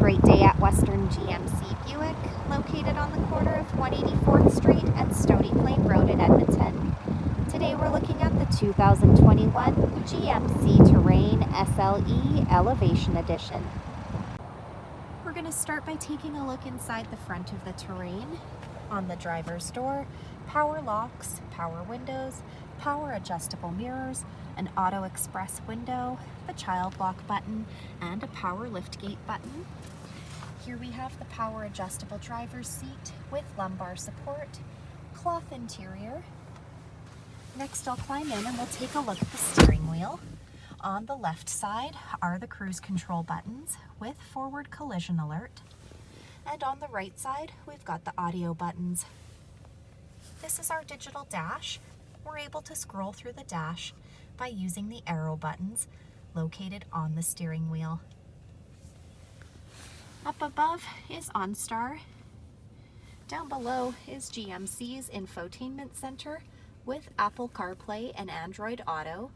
great day at Western GMC Buick, located on the corner of 184th Street and Stony Plain Road in Edmonton. Today we're looking at the 2021 GMC Terrain SLE Elevation Edition. We're going to start by taking a look inside the front of the Terrain. On the driver's door, power locks, power windows, power adjustable mirrors, an auto express window, the child lock button, and a power liftgate button. Here we have the power adjustable driver's seat with lumbar support, cloth interior. Next I'll climb in and we'll take a look at the steering wheel. On the left side are the cruise control buttons with forward collision alert. And on the right side, we've got the audio buttons. This is our digital dash. We're able to scroll through the dash by using the arrow buttons located on the steering wheel. Up above is OnStar. Down below is GMC's Infotainment Center with Apple CarPlay and Android Auto.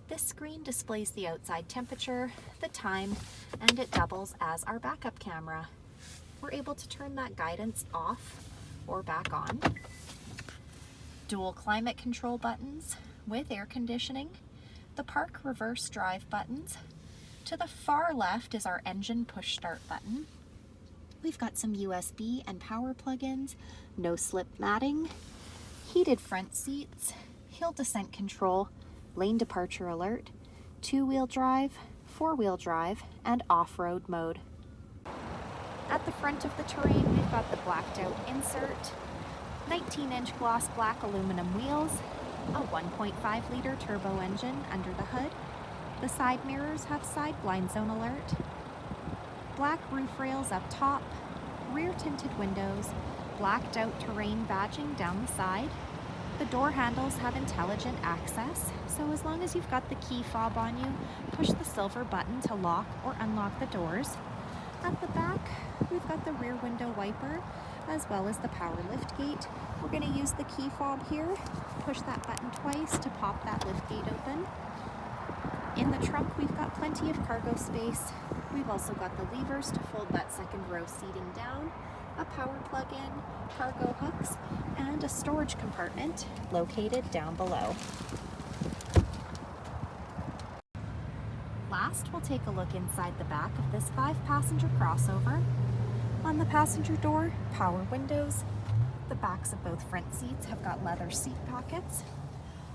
This screen displays the outside temperature, the time, and it doubles as our backup camera. We're able to turn that guidance off or back on. Dual climate control buttons with air conditioning, the park reverse drive buttons. To the far left is our engine push start button. We've got some USB and power plug-ins, no slip matting, heated front seats, hill descent control, lane departure alert, two-wheel drive, four-wheel drive, and off-road mode. At the front of the Terrain, we've got the blacked out insert, 19-inch gloss black aluminum wheels, a 1.5 liter turbo engine under the hood. The side mirrors have side blind zone alert, black roof rails up top, rear tinted windows, blacked out Terrain badging down the side. The door handles have intelligent access, so as long as you've got the key fob on you, push the silver button to lock or unlock the doors. At the back, we've got the rear window wiper, as well as the power liftgate. We're going to use the key fob here, push that button twice to pop that liftgate open. In the trunk, we've got plenty of cargo space. We've also got the levers to fold that second row seating down, a power plug-in, cargo hooks, and a storage compartment located down below. Last, we'll take a look inside the back of this 5-passenger crossover. On the passenger door, power windows. The backs of both front seats have got leather seat pockets.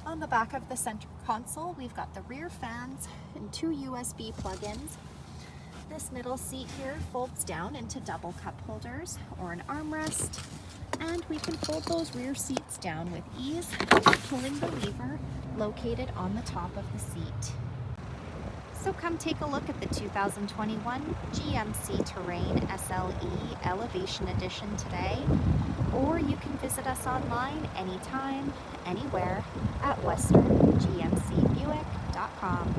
On the back of the center console, we've got the rear fans and 2 USB plug-ins. This middle seat here folds down into double cup holders or an armrest, and we can fold those rear seats down with ease, pulling the lever located on the top of the seat. So come take a look at the 2021 GMC Terrain SLE Elevation Edition today, or you can visit us online anytime, anywhere at westerngmcbuick.com.